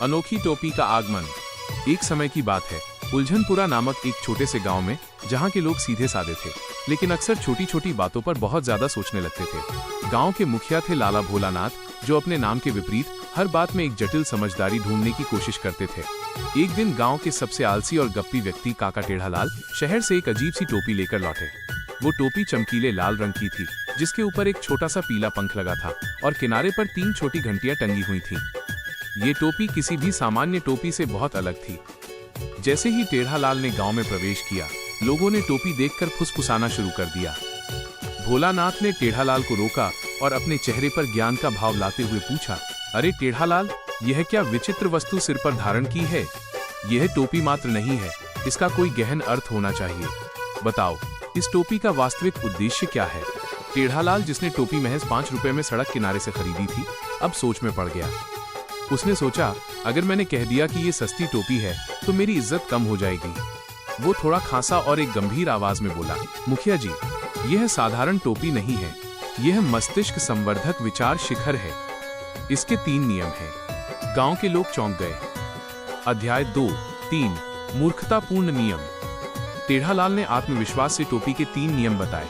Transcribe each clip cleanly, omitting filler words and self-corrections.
अनोखी टोपी का आगमन। एक समय की बात है, उलझनपुरा नामक एक छोटे से गांव में, जहां के लोग सीधे साधे थे, लेकिन अक्सर छोटी छोटी बातों पर बहुत ज्यादा सोचने लगते थे। गांव के मुखिया थे लाला भोलानाथ, जो अपने नाम के विपरीत हर बात में एक जटिल समझदारी ढूंढने की कोशिश करते थे। एक दिन गांव के सबसे आलसी और गप्पी व्यक्ति काका टेढ़ालाल शहर से एक अजीब सी टोपी लेकर लौटे। वो टोपी चमकीले लाल रंग की थी, जिसके ऊपर एक छोटा सा पीला पंख लगा था और किनारे पर 3 छोटी घंटियां टंगी हुई थीं। ये टोपी किसी भी सामान्य टोपी से बहुत अलग थी। जैसे ही टेढ़ालाल ने गांव में प्रवेश किया, लोगों ने टोपी देखकर फुसफुसाना शुरू कर दिया। भोलानाथ ने टेढ़ालाल को रोका और अपने चेहरे पर ज्ञान का भाव लाते हुए पूछा, अरे टेढ़ालाल, यह क्या विचित्र वस्तु सिर पर धारण की है? यह टोपी मात्र नहीं है, इसका कोई गहन अर्थ होना चाहिए। बताओ, इस टोपी का वास्तविक उद्देश्य क्या है? टेढ़ालाल, जिसने टोपी महज 5 रुपए में सड़क किनारे से खरीदी थी, अब सोच में पड़ गया। उसने सोचा, अगर मैंने कह दिया कि ये सस्ती टोपी है तो मेरी इज्जत कम हो जाएगी। वो थोड़ा खांसा और एक गंभीर आवाज में बोला, मुखिया जी, यह साधारण टोपी नहीं है, यह मस्तिष्क संवर्धक विचार शिखर है। इसके 3 नियम हैं। गांव के लोग चौंक गए। अध्याय 2-3 मूर्खतापूर्ण नियम। टेढ़ालाल ने आत्मविश्वास से टोपी के 3 नियम बताए।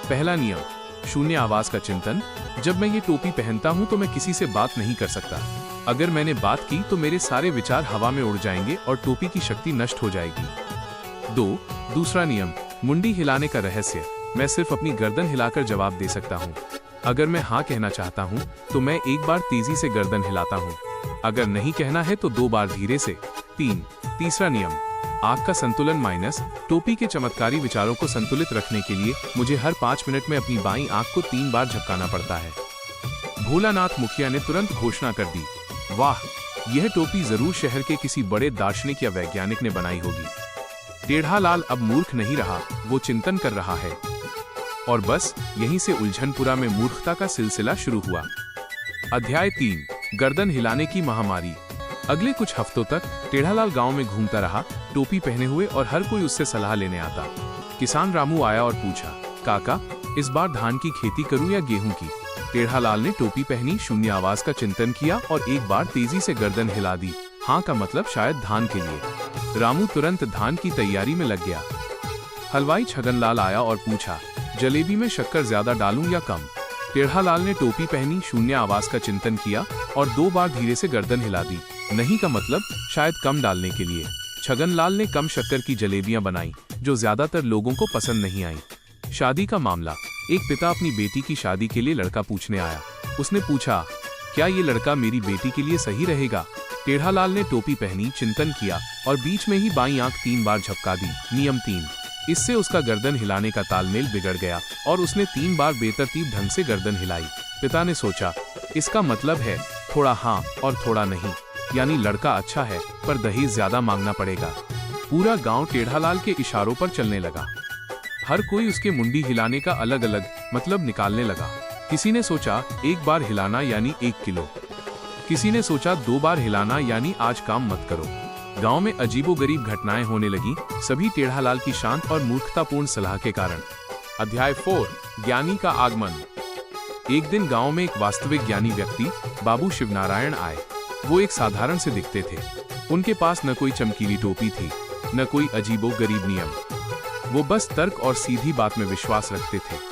पहला नियम, शून्य आवाज का चिंतन। जब मैं ये टोपी पहनता हूं तो मैं किसी से बात नहीं कर सकता। अगर मैंने बात की तो मेरे सारे विचार हवा में उड़ जाएंगे और टोपी की शक्ति नष्ट हो जाएगी। दूसरा नियम, मुंडी हिलाने का रहस्य। मैं सिर्फ अपनी गर्दन हिलाकर जवाब दे सकता हूँ। अगर मैं हाँ कहना चाहता हूँ तो मैं एक बार तेजी से गर्दन हिलाता हूँ, अगर नहीं कहना है तो 2 बार धीरे से। तीसरा नियम, आँख का संतुलन माइनस। टोपी के चमत्कारी विचारों को संतुलित रखने के लिए मुझे हर 5 मिनट में अपनी बाईं आँख को 3 बार झपकाना पड़ता है। भोलानाथ मुखिया ने तुरंत घोषणा कर दी, वाह, यह टोपी जरूर शहर के किसी बड़े दार्शनिक या वैज्ञानिक ने बनाई होगी। टेढ़ालाल अब मूर्ख नहीं रहा, वो चिंतन कर रहा है। और बस यहीं से उलझनपुरा में मूर्खता का सिलसिला शुरू हुआ। अध्याय 3, गर्दन हिलाने की महामारी। अगले कुछ हफ्तों तक टेढ़ालाल गांव में घूमता रहा, टोपी पहने हुए, और हर कोई उससे सलाह लेने आता। किसान रामू आया और पूछा, काका, इस बार धान की खेती करूं या गेहूं की? टेढ़ालाल ने टोपी पहनी, शून्य आवाज का चिंतन किया और एक बार तेजी से गर्दन हिला दी। हाँ का मतलब शायद धान के लिए। रामू तुरंत धान की तैयारी में लग गया। हलवाई छगनलाल आया और पूछा, जलेबी में शक्कर ज्यादा डालूं या कम? टेढ़ालाल ने टोपी पहनी, शून्य आवाज का चिंतन किया और 2 बार धीरे से गर्दन हिला दी। नहीं का मतलब शायद कम डालने के लिए। छगनलाल ने कम शक्कर की जलेबियां बनाई, जो ज्यादातर लोगों को पसंद नहीं आई। शादी का मामला। एक पिता अपनी बेटी की शादी के लिए लड़का पूछने आया। उसने पूछा, क्या ये लड़का मेरी बेटी के लिए सही रहेगा? टेढ़ालाल ने टोपी पहनी, चिंतन किया और बीच में ही बाईं आंख 3 बार झपका दी। नियम 3। इससे उसका गर्दन हिलाने का तालमेल बिगड़ गया और उसने 3 बार बेतरतीब ढंग से गर्दन हिलाई। पिता ने सोचा, इसका मतलब है थोड़ा हाँ और थोड़ा नहीं, यानी लड़का अच्छा है पर दहेज ज्यादा मांगना पड़ेगा। पूरा गांव टेढ़ालाल के इशारों पर चलने लगा। हर कोई उसके मुंडी हिलाने का अलग अलग मतलब निकालने लगा। किसी ने सोचा 1 बार हिलाना यानी 1 किलो, किसी ने सोचा 2 बार हिलाना यानी आज काम मत करो। गांव में अजीबोगरीब घटनाएं होने लगी, सभी टेढ़ालाल की शांत और मूर्खतापूर्ण सलाह के कारण। अध्याय 4, ज्ञानी का आगमन। एक दिन गांव में एक वास्तविक ज्ञानी व्यक्ति बाबू शिवनारायण आए। वो एक साधारण से दिखते थे। उनके पास न कोई चमकीली टोपी थी, न कोई अजीबोगरीब नियम। वो बस तर्क और सीधी बात में विश्वास रखते थे।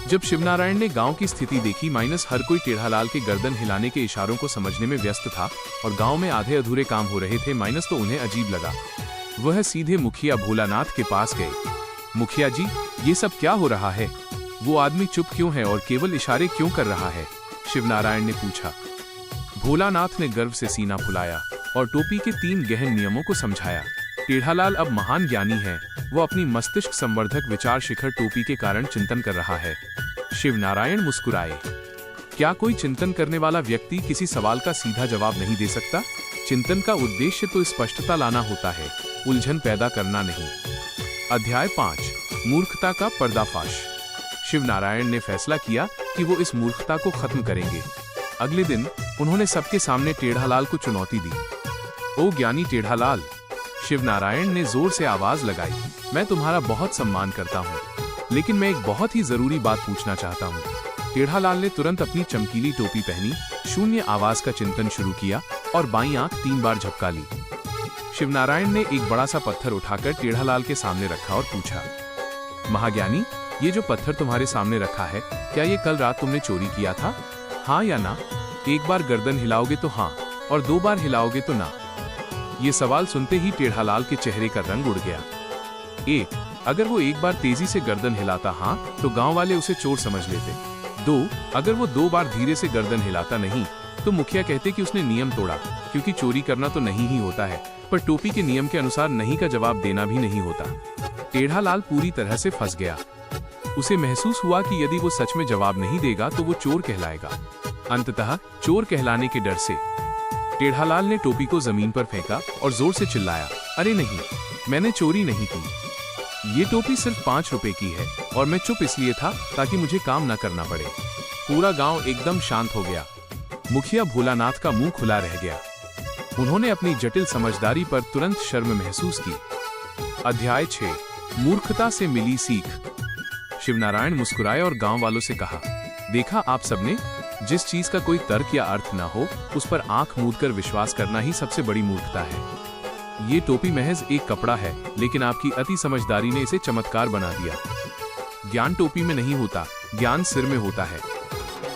जब शिवनारायण ने गांव की स्थिति देखी, माइनस हर कोई टेढ़ालाल के गर्दन हिलाने के इशारों को समझने में व्यस्त था और गांव में आधे अधूरे काम हो रहे थे, माइनस तो उन्हें अजीब लगा। वह सीधे मुखिया भोलानाथ के पास गए। मुखिया जी, ये सब क्या हो रहा है? वो आदमी चुप क्यों है और केवल इशारे क्यों कर रहा है? शिवनारायण ने पूछा। भोलानाथ ने गर्व से सीना फुलाया और टोपी के 3 गहन नियमों को समझाया। टेढ़ालाल अब महान ज्ञानी है, वो अपनी मस्तिष्क संवर्धक विचार शिखर टोपी के कारण चिंतन कर रहा है। शिवनारायण मुस्कुराए। क्या कोई चिंतन करने वाला व्यक्ति किसी सवाल का सीधा जवाब नहीं दे सकता? चिंतन का उद्देश्य तो स्पष्टता लाना होता है, उलझन पैदा करना नहीं। अध्याय 5, मूर्खता का पर्दाफाश। शिवनारायण ने फैसला किया कि वो इस मूर्खता को खत्म करेंगे। अगले दिन उन्होंने सबके सामने टेढ़ालाल को चुनौती दी। ओ ज्ञानी टेढ़ालाल, शिवनारायण ने जोर से आवाज लगाई, मैं तुम्हारा बहुत सम्मान करता हूँ, लेकिन मैं एक बहुत ही जरूरी बात पूछना चाहता हूँ। टेढ़ालाल ने तुरंत अपनी चमकीली टोपी पहनी, शून्य आवाज का चिंतन शुरू किया और बाईं आंख 3 बार झपका ली। शिवनारायण ने एक बड़ा सा पत्थर उठाकर टेढ़ालाल के सामने रखा और पूछा, महाज्ञानी, ये जो पत्थर तुम्हारे सामने रखा है, क्या ये कल रात तुमने चोरी किया था? हाँ या ना? एक बार गर्दन हिलाओगे तो हाँ, और 2 बार हिलाओगे तो ना। ये सवाल सुनते ही टेढ़ालाल के चेहरे का रंग उड़ गया। 1. अगर वो एक बार तेजी से गर्दन हिलाता हाँ, तो गांव वाले उसे चोर समझ लेते। 2. अगर वो 2 बार धीरे से गर्दन हिलाता नहीं, तो मुखिया कहते कि उसने नियम तोड़ा, क्योंकि चोरी करना तो नहीं ही होता है, पर टोपी के नियम के अनुसार नहीं का जवाब देना भी नहीं होता। टेढ़ालाल पूरी तरह से फंस गया। उसे महसूस हुआ कि यदि वो सच में जवाब नहीं देगा तो वो चोर कहलाएगा। अंततः चोर कहलाने के डर से टेढ़ालाल ने टोपी को जमीन पर फेंका और जोर से चिल्लाया, अरे नहीं, मैंने चोरी नहीं की। ये टोपी सिर्फ 5 रुपए की है और मैं चुप इसलिए था ताकि मुझे काम न करना पड़े। पूरा गांव एकदम शांत हो गया। मुखिया भोलानाथ का मुंह खुला रह गया। उन्होंने अपनी जटिल समझदारी पर तुरंत शर्म महसूस की। अध्याय 6, मूर्खता से मिली सीख। शिवनारायण मुस्कुराए और गांव वालों से कहा, देखा आप सबने, जिस चीज का कोई तर्क या अर्थ न हो, उस पर आंख मूंदकर विश्वास करना ही सबसे बड़ी मूर्खता है। ये टोपी महज एक कपड़ा है, लेकिन आपकी अति समझदारी ने इसे चमत्कार बना दिया। ज्ञान टोपी में नहीं होता, ज्ञान सिर में होता है,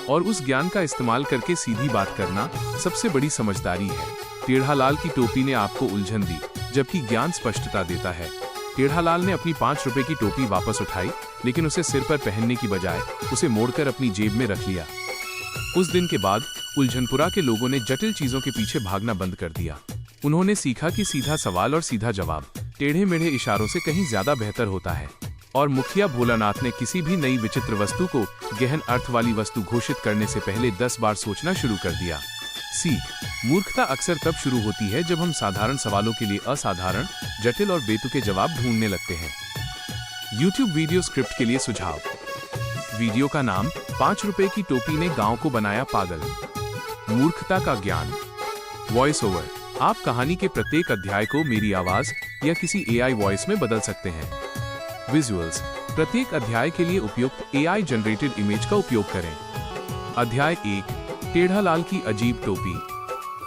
और उस ज्ञान का इस्तेमाल करके सीधी बात करना सबसे बड़ी समझदारी है। टेढ़ालाल की टोपी ने आपको उलझन दी, जबकि ज्ञान स्पष्टता देता है। टेढ़ालाल ने अपनी 5 रुपए की टोपी वापस उठाई, लेकिन उसे सिर पर पहनने की बजाय उसे मोड़कर अपनी जेब में रख लिया। उस दिन के बाद उलझनपुरा के लोगों ने जटिल चीजों के पीछे भागना बंद कर दिया। उन्होंने सीखा कि सीधा सवाल और सीधा जवाब टेढ़े मेढ़े इशारों से कहीं ज्यादा बेहतर होता है। और मुखिया भोलानाथ ने किसी भी नई विचित्र वस्तु को गहन अर्थ वाली वस्तु घोषित करने से पहले 10 बार सोचना शुरू कर दिया। सीख, मूर्खता अक्सर तब शुरू होती है जब हम साधारण सवालों के लिए असाधारण, जटिल और बेतुके जवाब ढूंढने लगते हैं। YouTube वीडियो स्क्रिप्ट के लिए सुझाव। वीडियो का नाम 5 रुपए की टोपी ने गांव को बनाया पागल। मूर्खता का ज्ञान। Voice over. आप कहानी के प्रत्येक अध्याय को मेरी आवाज या किसी AI वॉइस में बदल सकते हैं। विजुअल्स। प्रत्येक अध्याय के लिए उपयुक्त AI जनरेटेड इमेज का उपयोग करें। अध्याय 1, टेढ़ालाल की अजीब टोपी।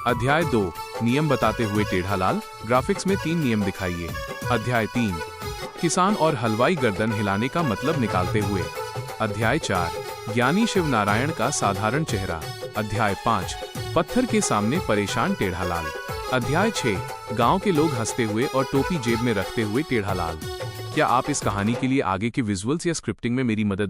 अध्याय 2, नियम बताते हुए टेढ़ालाल, ग्राफिक्स में 3 नियम दिखाइए। अध्याय 3, किसान और हलवाई गर्दन हिलाने का मतलब निकालते हुए। अध्याय 4, ज्ञानी शिवनारायण का साधारण चेहरा। अध्याय 5, पत्थर के सामने परेशान टेढ़ालाल। अध्याय 6, गांव के लोग हंसते हुए और टोपी जेब में रखते हुए टेढ़ालाल। क्या आप इस कहानी के लिए आगे के विजुअल्स या स्क्रिप्टिंग में मेरी मदद